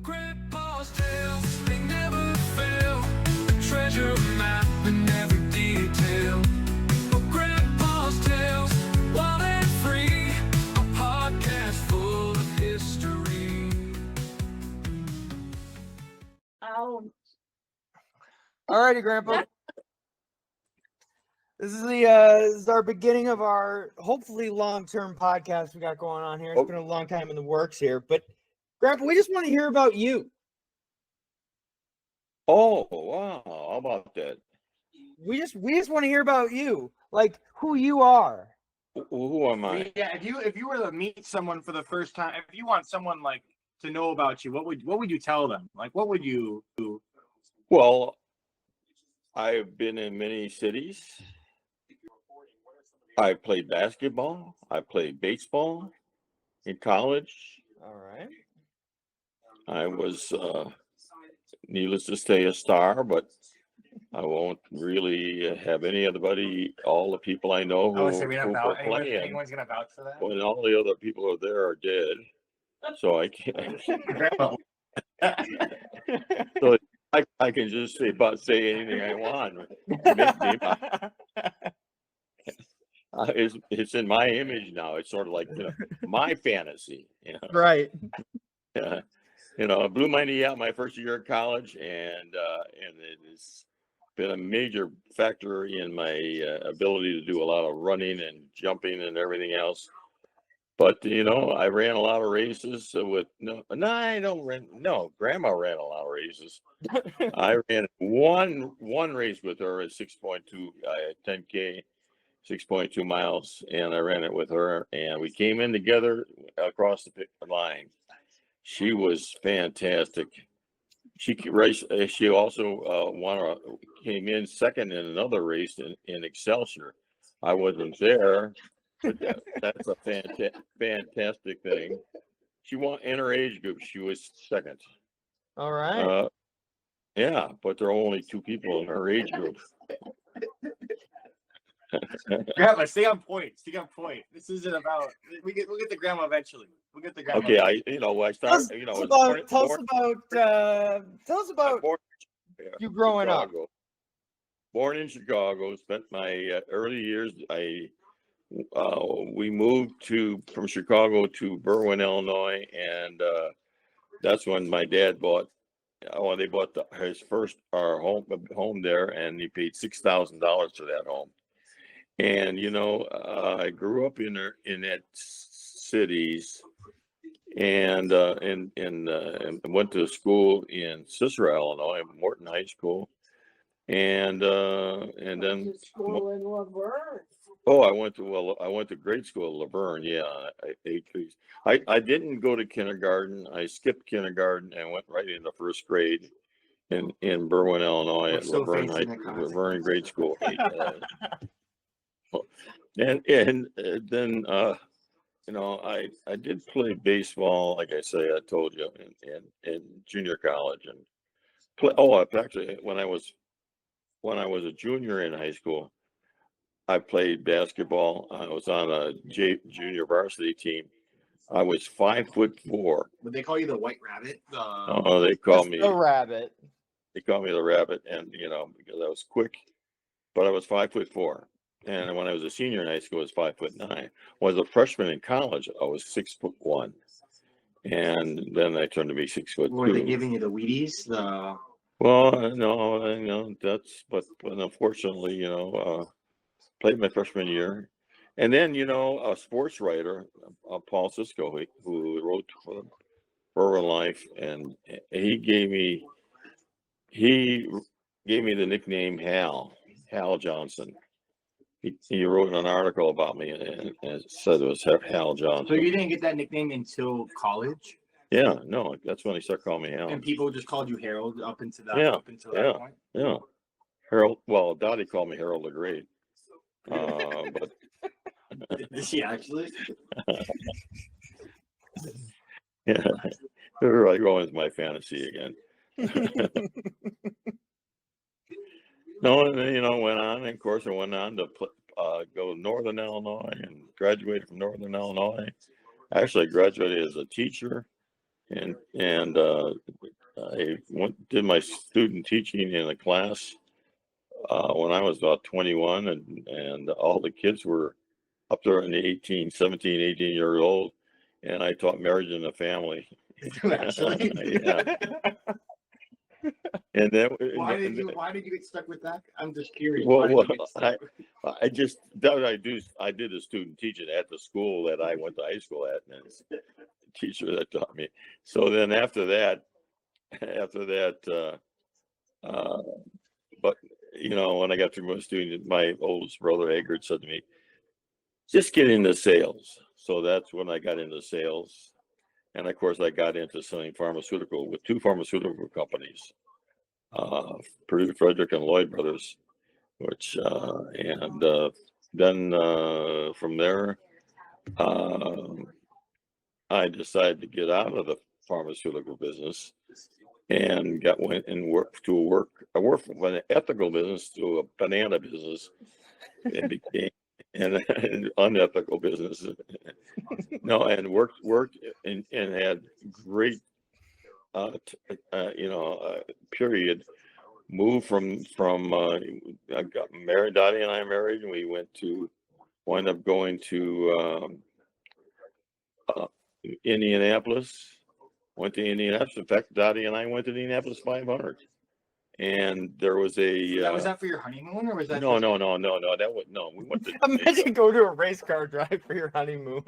Grandpa's tales, they never fail. A treasure map in every detail. Oh, Grandpa's tales, wild and free. A podcast full of history. Alrighty, Grandpa. This is our beginning of our hopefully long-term podcast we got going on here. It's been a long time in the works here, but Grandpa, we just want to hear about you. Oh, wow. How about that? We just want to hear about you, like who you are. Who am I? Yeah, if you were to meet someone for the first time, if you want someone like to know about you, what would you tell them? Like, what would you do? Well, I've been in many cities. I played basketball. I played baseball in college. All right. I was, needless to say, a star, but I won't really have all the people I know who play. Anyone's gonna vouch for that? When all the other people who are there are dead, so I can't. So I can just say anything I want. It's in my image now. It's sort of like my fantasy. Right. I blew my knee out my first year of college, and it has been a major factor in my ability to do a lot of running and jumping and everything else. But I ran a lot of races with I don't run. No, Grandma ran a lot of races. I ran one race with her at 6.2 10K. 6.2 miles, and I ran it with her, and we came in together across the line. She was fantastic. She also came in second in another race in Excelsior. I wasn't there, but that's a fantastic thing. She won in her age group. She was second. All right. Yeah, but there are only two people in her age group. Grandma, stay on point. This isn't about. We'll get the grandma eventually. We'll get the grandma. Okay, I started. Tell us about you growing up. Born in Chicago, spent my early years. We moved from Chicago to Berwyn, Illinois, and that's when my dad bought. They bought his first home there, and he paid $6,000 for that home. And I grew up in that cities, and went to school in Cicero, Illinois, Morton High School, and then school in Laverne. Oh, I went to grade school at Laverne. Yeah, I didn't go to kindergarten. I skipped kindergarten and went right into first grade in Berwyn, Illinois, at Laverne Grade School. And then I did play baseball, like I say, I told you, in junior college, and actually when I was a junior in high school, I played basketball. I was on a junior varsity team. I was 5'4". Would they call you the White Rabbit? Oh, they called me the Rabbit. They called me the Rabbit, and because I was quick, but I was 5'4". And when I was a senior in high school, I was 5'9". When I was a freshman in college, I was 6'1", and then I turned to be 6'2". Were they giving you the Wheaties? Well, no, but unfortunately, played my freshman year, and then a sports writer, Paul Cisco, who wrote for Rural Life, and he gave me the nickname Hal Johnson. He wrote an article about me and said it was Hal Johnson. So you didn't get that nickname until college? Yeah, no, that's when he started calling me Hal. And people just called you Harold up until that point? Yeah. Harold, well, Dottie called me Harold the Great. But did she actually? Yeah, we're like going into my fantasy again. No, and then went on. And of course, I went on to go to Northern Illinois and graduated from Northern Illinois. Actually, I graduated as a teacher, and I did my student teaching in a class when I was about 21, and all the kids were up there in the 17, 18 years old, and I taught marriage and the family. Actually. Yeah. And then Why did you get stuck with that? I'm just curious. Well, Why did you get stuck with I just that what I do. I did the student teaching at the school that I went to high school at, and it's the teacher that taught me. So then after that, but when I got through my student, my oldest brother Egbert said to me, "Just get into sales." So that's when I got into sales, and of course I got into selling pharmaceutical with two pharmaceutical companies, Purdue Frederick and Lloyd Brothers, which and then from there I decided to get out of the pharmaceutical business and went and I worked from an ethical business to a banana business and became an unethical business. No, and worked and had great period. Moved from I got married, Dottie and I married, and we wound up going to Indianapolis. Went to Indianapolis. In fact, Dottie and I went to the Indianapolis 500, and there was a. was that for your honeymoon, or was that? No. That was no. We went to. Imagine go to a race car drive for your honeymoon.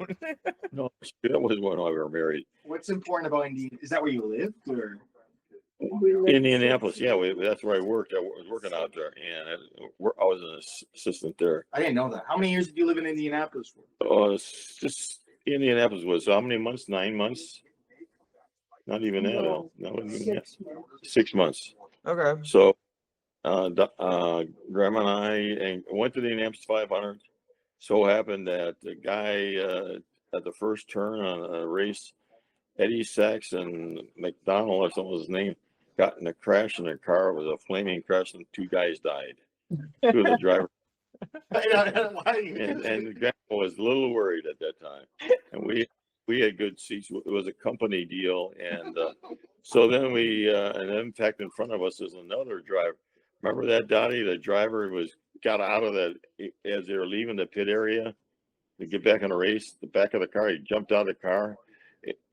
No, that was when we were married. What's important about Indiana? Is that where you lived, or? Indianapolis, yeah, that's where I worked. I was working out there, and I was an assistant there. I didn't know that. How many years did you live in Indianapolis for? Oh, it's just Indianapolis was how many months? 9 months? Not even that. No, That was 6 months. 6 months. Okay. So, Grandma and I went to the Indianapolis 500. So happened that the guy at the first turn on a race, Eddie Sachs and McDonald or something was his name, got in a crash in their car. It was a flaming crash, and 2 guys died. 2 of the drivers. And Grandma was a little worried at that time, and we had good seats. It was a company deal, and so then and then in fact in front of us is another driver. Remember that, Dottie? The driver got out of as they were leaving the pit area to get back in the race. The back of the car, he jumped out of the car.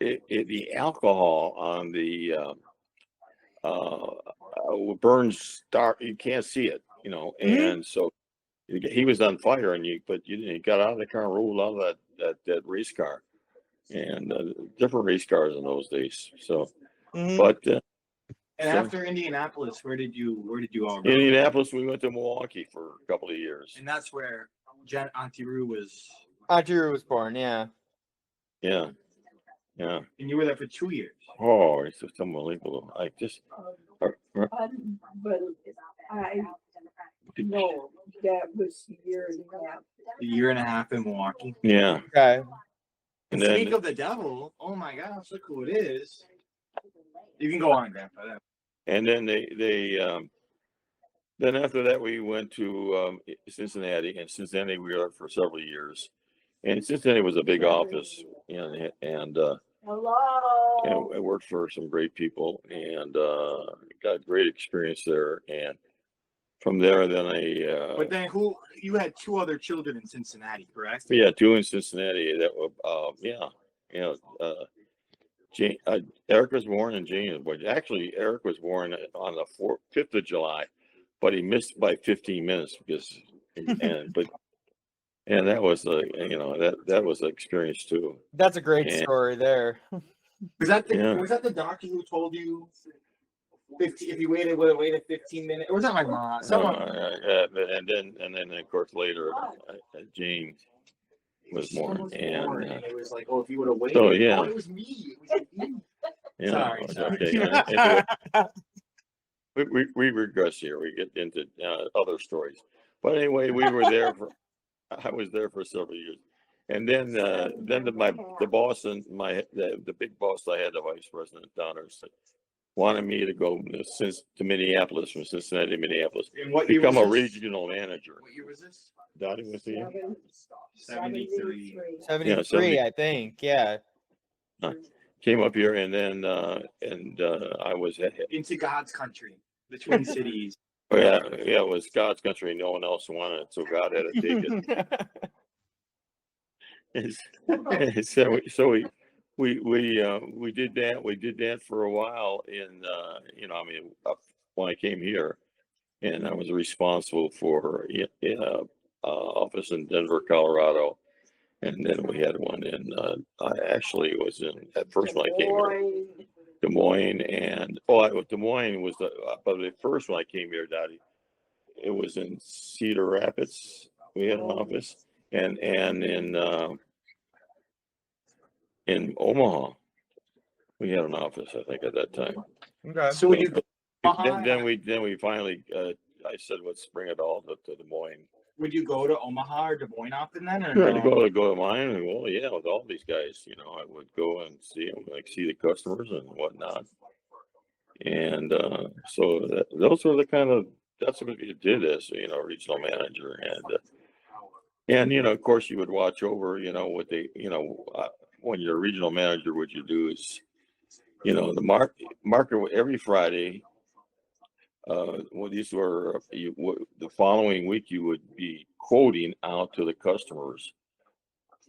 The alcohol on the burns dark. You can't see it, and so he was on fire, but you got out of the car and rolled out of that race car, and different race cars in those days. So, but and after Indianapolis, where did you all go? Indianapolis, we went to Milwaukee for a couple of years. And that's where Auntie Roo was. Auntie Roo was born. Yeah. Yeah. Yeah. And you were there for 2 years. Oh, it's just unbelievable. I just. But I know that was a year and a half. A year and a half in Milwaukee. Yeah. Okay. And then- speak of the devil, oh my gosh, look who it is. You can go on, Grandpa. And then then after that we went to Cincinnati, and Cincinnati we were there for several years. And Cincinnati was a big office, and Hello. I worked for some great people, and got a great experience there. And from there, then But then you had 2 other children in Cincinnati, correct? yeah, 2 in Cincinnati. That were Eric was born and Jane was born. Actually, Eric was born on the 5th of July, but he missed by 15 minutes and that was that was an experience too. That's a great story there. Was that the doctor who told you 50, if you waited 15 minutes? Or was that my mom? Someone. And then of course later, Jane was born, and it was like, oh, if you would have waited. So yeah, it was me. It was you. yeah. Sorry. Okay. Anyway, we regress here. We get into other stories, but anyway, I was there for several years, and then the boss and the big boss I had, the vice president down there, wanted me to go to Minneapolis, from Cincinnati to Minneapolis, And what year become was a this? regional manager. What year was this? Dottie was here. 73. 73, Yeah, I think. Yeah. came up here, and then I was Into God's country, the Twin Cities. yeah, it was God's country. No one else wanted it, so God had to take it. We did that. We did that for a while, and when I came here, and I was responsible for office in Denver, Colorado, and then we had one in. I actually was in at first when I came here, Des Moines, and Des Moines was but the first when I came here, Dottie. It was in Cedar Rapids. We had an office, and in Omaha, we had an office. I think at that time. Okay. So would you go to Omaha? Then we finally. I said, let's bring it all to Des Moines. Would you go to Omaha or Des Moines often then? Or Trying no? to go to mine. Well, yeah, with all these guys, I would go and see them, like see the customers and whatnot. And those were the kind of that's what you did as regional manager, and of course you would watch over what they when you're a regional manager, what you do is the market every Friday. Well, these were the following week you would be quoting out to the customers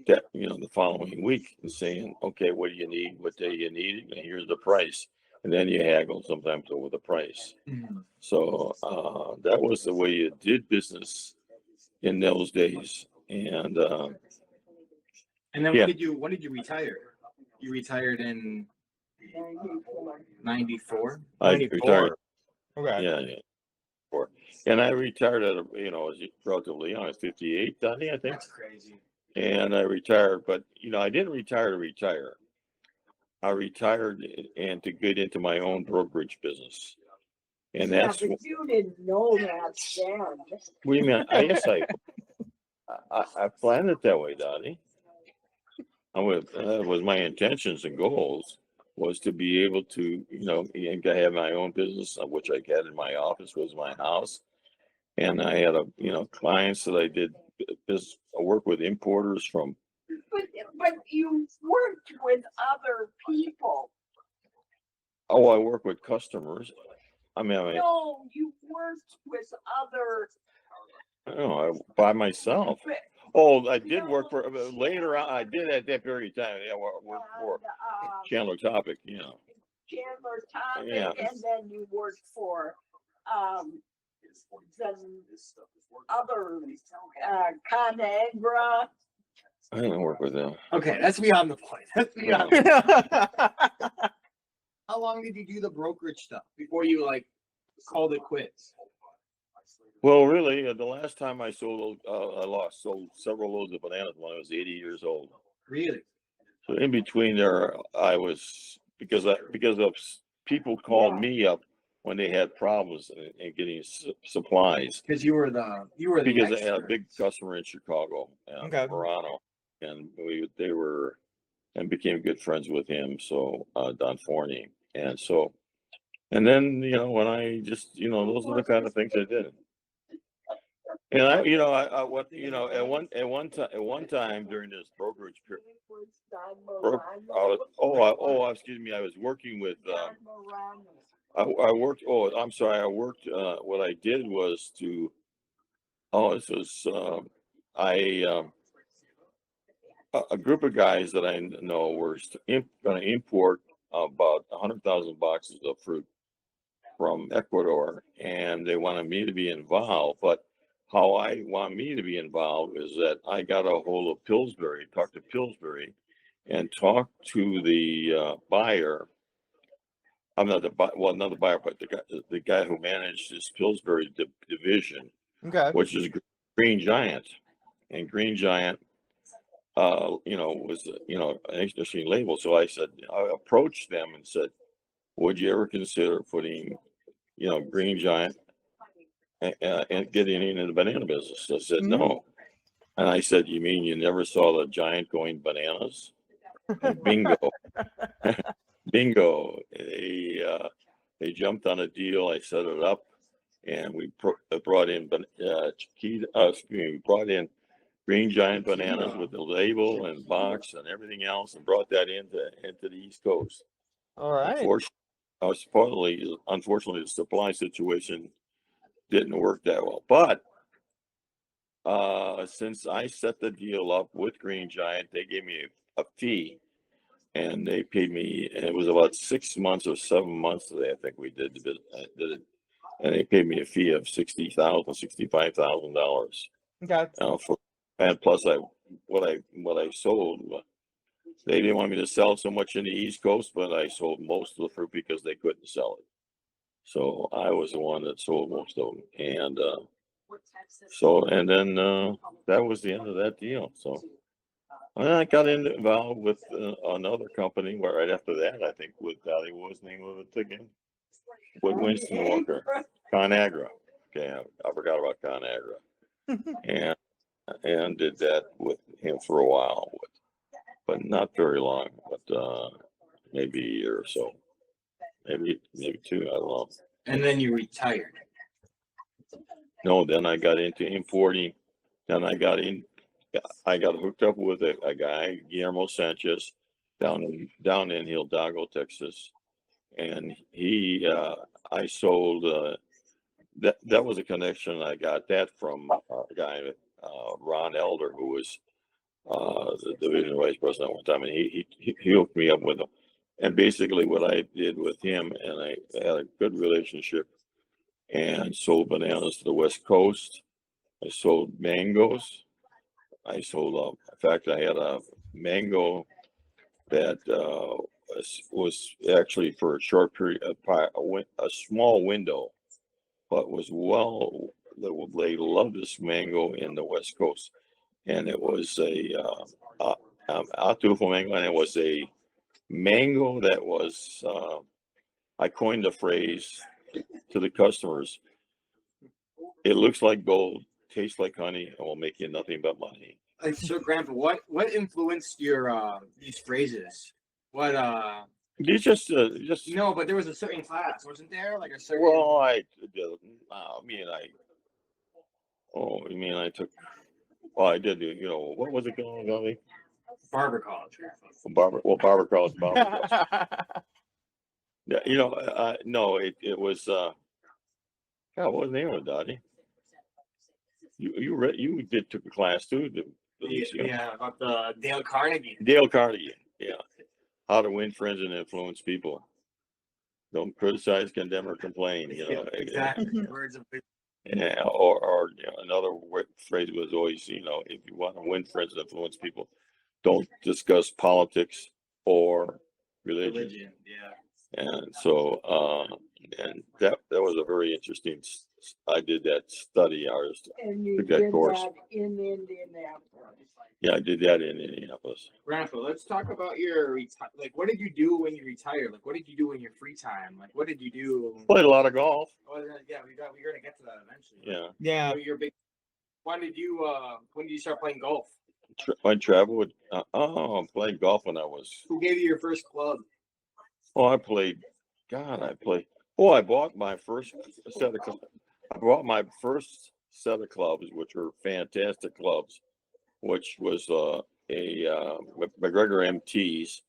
that the following week and saying, okay, what do you need? What day you need it? And here's the price. And then you haggle sometimes over the price. Mhm. So that was the way you did business in those days. And And then Yeah. when did you retire? You retired in 94? I 94. retired. Okay. Yeah. And I retired at as relatively young, I was 58, Donnie, I think. That's crazy. And I retired, but I didn't retire to retire. I retired and to get into my own brokerage business. And Yeah, that's but you didn't know that then. what do you mean? I planned it that way, Donnie. That was my intentions and goals was to be able to, and to have my own business, which I had in my office was my house. And I had clients that I did business work with importers from. But you worked with other people. Oh, I work with customers. No, you worked with other. I don't know, by myself. Oh, I did work for later on. I did at that period of time. Yeah, work for Chandler Topic. Chandler Topic, Yeah. and then you worked for the other ConAgra. I didn't work with them. Okay, that's beyond the point. That's beyond. How long did you do the brokerage stuff before you called it quits? Well, really, the last time I sold several loads of bananas when I was 80 years old. Really? So in between there, I was because of people called me up when they had problems in getting supplies. Because you were the Because I expert. had a big customer in Chicago, Okay. Verano, and they became good friends with him. So Don Forney, and then when I just those are the kind of things I did. And I what at one time during this brokerage period. Excuse me. I was working with. I worked. Oh, I'm sorry. I worked. What I did was to. Oh, this was. A group of guys that I know were going to import about 100,000 boxes of fruit from Ecuador, and they wanted me to be involved. But how I want me to be involved is that I got a hold of Pillsbury, talked to Pillsbury, and talked to the buyer. I'm not the not the buyer, but the guy who managed this Pillsbury division, Okay. which is Green Giant, and Green Giant, was an interesting label. So I approached them and said, "Would you ever consider putting, Green Giant and getting into the banana business?" I said, "No," and I said, "You mean you never saw the giant going bananas?" And bingo. Bingo. They jumped on a deal. I set it up, and we brought in brought in Green Giant bananas with the label and box and everything else, and brought that into the East Coast. All right. Unfortunately, the supply situation didn't work that well. But since I set the deal up with Green Giant, they gave me a fee, and they paid me. And it was about 6 months or 7 months that I think we did it, and they paid me a fee of $65,000. Okay. And plus what I sold. They didn't want me to sell so much in the East Coast, but I sold most of the fruit because they couldn't sell it. So I was the one that sold most of them, and then that was the end of that deal. So and I got involved with another company right after that. I think what was the name of it again? With Winston Walker, ConAgra. Okay, I forgot about ConAgra, and did that with him for a while, but not very long. But maybe a year or so, maybe two. I don't know. And then you retired. No, then I got into importing. Then I got hooked up with a guy, Guillermo Sanchez, down in Hidalgo, Texas, and I sold. That was a connection. I got that from a guy, Ron Elder, who was the division vice president one time, and he hooked me up with him. And basically, what I did with him, and I had a good relationship, and sold bananas to the West Coast. I sold mangoes. I sold, in fact, I had a mango that was actually for a short period, a small window, but was they loved this mango in the West Coast. And it was a Atufo mango, and it was a mango that was, I coined the phrase to the customers, it looks like gold, tastes like honey, and will make you nothing but money. So, Grandpa, what influenced your these phrases? What You just no, but there was a certain class, wasn't there? Like a certain. well, you mean I took? Well, I did. What was it called, Gummy? Barber college. Barber college. Yeah, no, it was. God, what was the name of it, Dottie? You took a class too, Benicio. Yeah, about the Dale Carnegie. Dale Carnegie, yeah. How to win friends and influence people. Don't criticize, condemn, or complain. Exactly. Words of wisdom. Yeah, or another phrase was always, if you want to win friends and influence people, don't discuss politics or religion. Yeah. And so, and that was a very interesting. I did that study. And you took that did course. that in Indianapolis. Yeah, I did that in Indianapolis. Grandpa, let's talk about your what did you do when you retired? Like, what did you do in your free time? Like, what did you do? Played a lot of golf. Oh, yeah, we're gonna get to that eventually. Yeah. Yeah. So you're big. When did you start playing golf? I traveled. Playing golf when I was. Who gave you your first club? Oh, I played. God, I played. Oh, I bought my first set of. I bought my first set of clubs, which were fantastic clubs, which was McGregor MTs,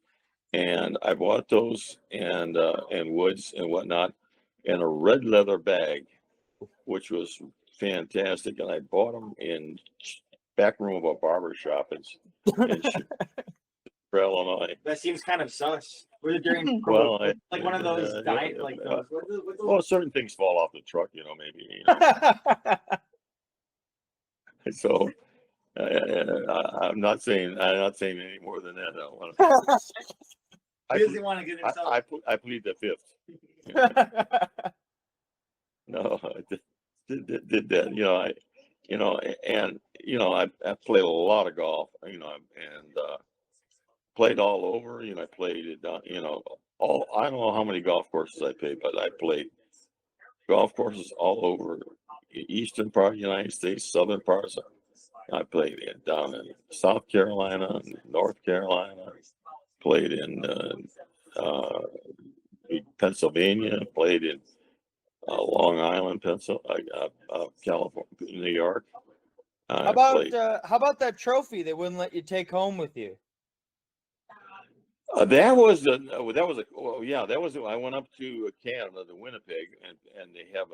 and I bought those and woods and whatnot, and a red leather bag, which was fantastic, and I bought them in back room of a barber shop in Illinois. That seems kind of sus. Was it during Well, like one of those diet like those? Well, certain things fall off the truck, maybe. So I'm not saying any more than that. He doesn't want to get himself. I plead the fifth. No, I did that. I played a lot of golf. And played all over. I played it. I don't know how many golf courses I played, but I played golf courses all over eastern part of the United States, southern parts. I played down in South Carolina, North Carolina, played in Pennsylvania, played in Long Island, California, New York. How about that trophy they wouldn't let you take home with you? That was I went up to Canada, to Winnipeg, and they have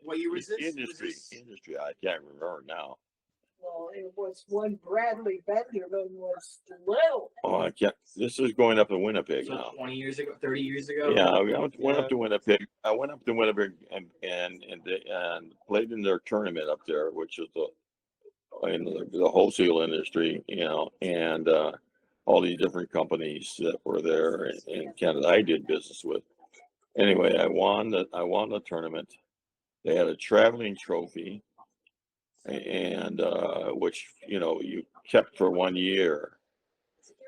What year was this? Industry. I can't remember now. Well, it was when Bradley Benjamin was little. Oh, I can't. This is going up to Winnipeg So now. 20 years ago, 30 years ago. Yeah, went up to Winnipeg. I went up to Winnipeg and played in their tournament up there, which is the wholesale industry, and all these different companies that were there in Canada I did business with. Anyway, I won the tournament. They had a traveling trophy, and which you kept for 1 year.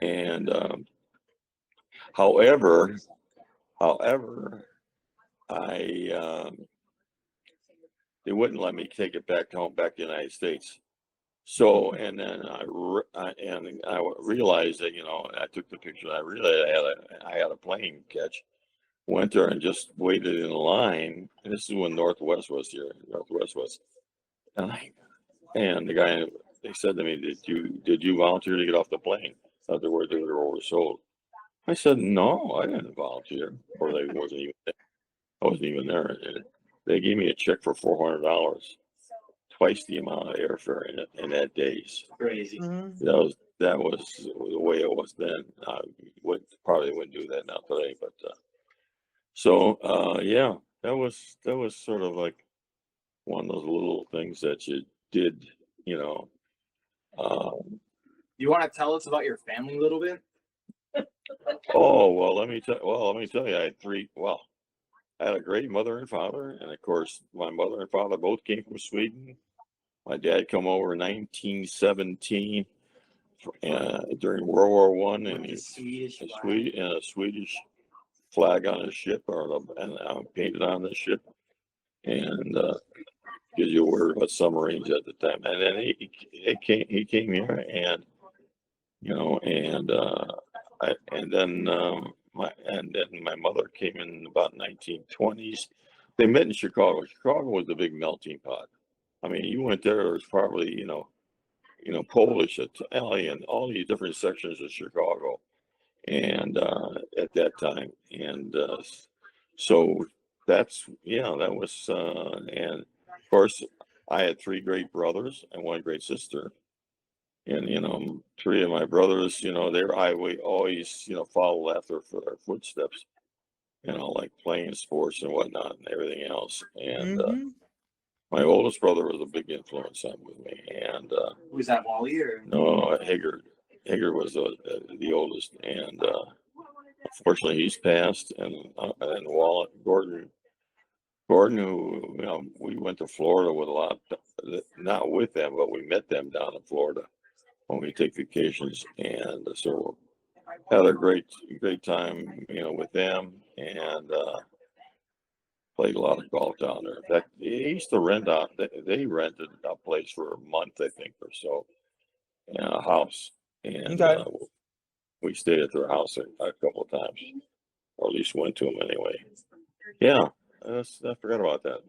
And however, I they wouldn't let me take it back home, back to the United States. So, and then I realized that I took the picture. I realized I had a plane catch. Went there and just waited in line. And this is when Northwest was here. Northwest was, and the guy, they said to me, "Did you volunteer to get off the plane?" Afterwards, they were oversold. I said, "No, I didn't volunteer." Or I wasn't even there. And they gave me a check for $400, twice the amount of airfare in that days. Crazy. Mm-hmm. That was the way it was then. I probably wouldn't do that now today, but yeah, that was sort of like one of those little things that you did, You want to tell us about your family a little bit? Oh, well, let me tell you, I had three. Well, I had a great mother and father, and of course, my mother and father both came from Sweden. My dad come over in 1917 during World War One, and With the Swedish a Swedish flag on his ship, and painted on the ship, and gives you a word about submarines at the time. And then he came here, and then my mother came in about 1920s. They met in Chicago. Chicago was the big melting pot. I mean, you went there, it was probably, Polish, Italian, all these different sections of Chicago. And at that time. And so that was, and of course, I had three great brothers and one great sister. And, three of my brothers, we always, followed after for their footsteps, like playing sports and whatnot and everything else. And Mm-hmm. my oldest brother was a big influence on with me. And Was that Wally or? no, Haggard. Haggard was the oldest. And unfortunately, he's passed. And Gordon, who, we went to Florida with a lot, not with them, but we met them down in Florida when we take vacations, and so had a great time, with them, and played a lot of golf down there. In fact, they used to rent out. They rented a place for a month, I think, or so, in a house, and Okay. we stayed at their house a couple of times, or at least went to them anyway. Yeah, I forgot about that,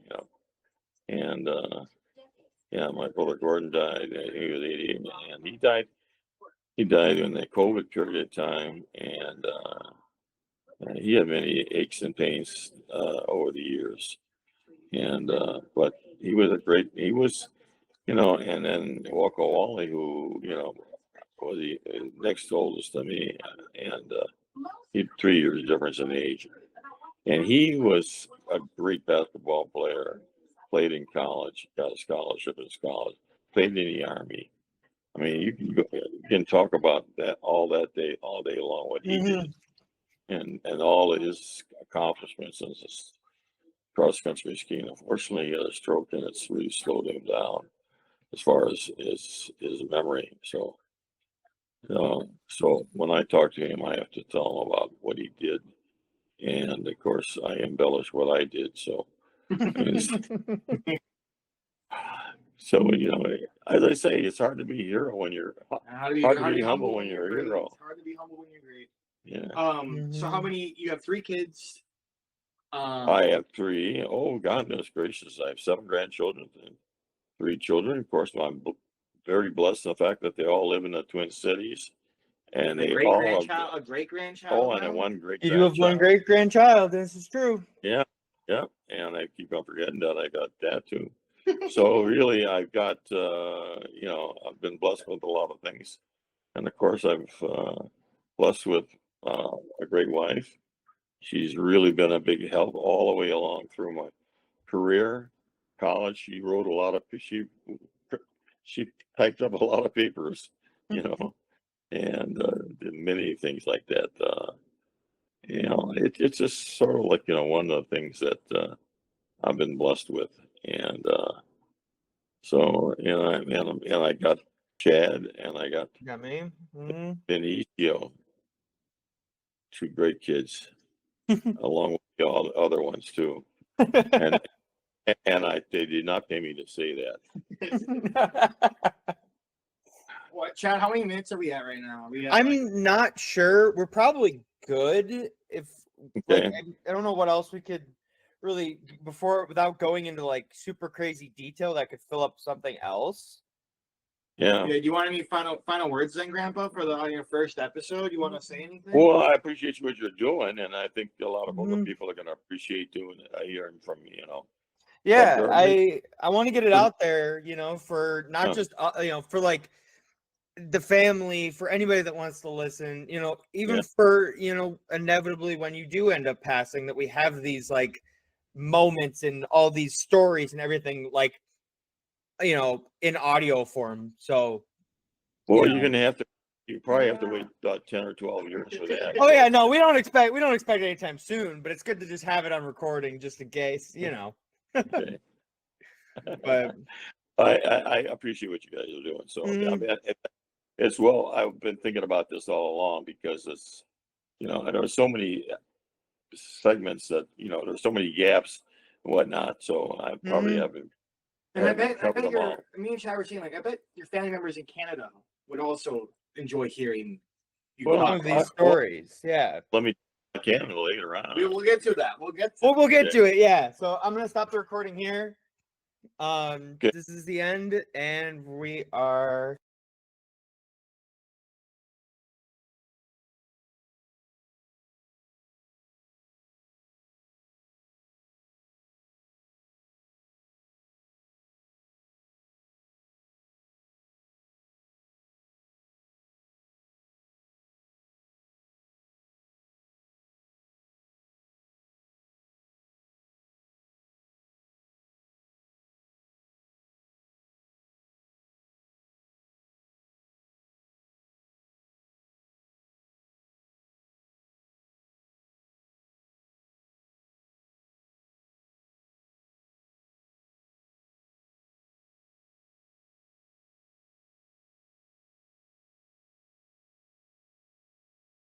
and yeah, my brother Gordon died. He was 80, and he died. He died in the COVID period of time, and he had many aches and pains over the years. And but he was and then Walker Wally, who was the next oldest to me, and he had 3 years difference in age, and he was a great basketball player. Played in college, got a scholarship in college, played in the Army. I mean, you can talk about that all day long, what he did, and all of his accomplishments in this cross country skiing. Unfortunately, he had a stroke, and it's really slowed him down as far as his memory. So, so when I talk to him, I have to tell him about what he did, and of course, I embellish what I did. So. So, as I say, it's hard to be a hero when you're hard to be humble when you're a hero. It's hard to be humble when you're great. Yeah. So how many? You have 3 kids. I have 3. Oh, goodness gracious! I have 7 grandchildren. 3 children. Of course, I'm very blessed in the fact that they all live in the Twin Cities, and A they great all grandchild, have. a great Oh, grandchild. and then now? one great You do have one grandchild. great grandchild. This is true. Yeah, yeah, and I keep on forgetting that I got that too. So really, I've got I've been blessed with a lot of things, and of course, I've blessed with a great wife. She's really been a big help all the way along through my career, college. She wrote a lot of she typed up a lot of papers, you know, and did many things like that. It's just sort of like one of the things that I've been blessed with, and so and I got Chad and I got You got me. Mhm. Benicio, 2 great kids, along with the other ones too, and they did not pay me to say that. What, Chad? How many minutes are we at right now? I'm not sure. We're probably good. If Okay. I don't know what else we could really without going into like super crazy detail that could fill up something else. Yeah. Do you want any final words then, Grandpa, for your first episode? You want to say anything? Well, I appreciate what you're doing, and I think a lot of other Mhm. people are going to appreciate doing it. I hear from Yeah, But, I want to get it out there, for not Yeah. just for like the family, for anybody that wants to listen, even Yeah. for inevitably when you do end up passing, that we have these like moments and all these stories and everything like in audio form. So Well, know. you probably have to wait about 10 or 12 years for that. Oh yeah, no, we don't expect anytime soon, but it's good to just have it on recording just in case, Okay. But I appreciate what you guys are doing. So, I Mhm. mean, it's well, I've been thinking about this all along because it's, there are so many segments that, there's so many gaps and whatnot. So I probably Mhm. haven't. And I haven't bet covered them all. me and Chad were saying, like, I bet your family members in Canada would also enjoy hearing you Well, talk. Some of these well, stories, yeah. let me I can later on. We'll get to that. We'll get to We'll get Okay. to it, yeah. So I'm gonna stop the recording here. Okay. This is the end, and we are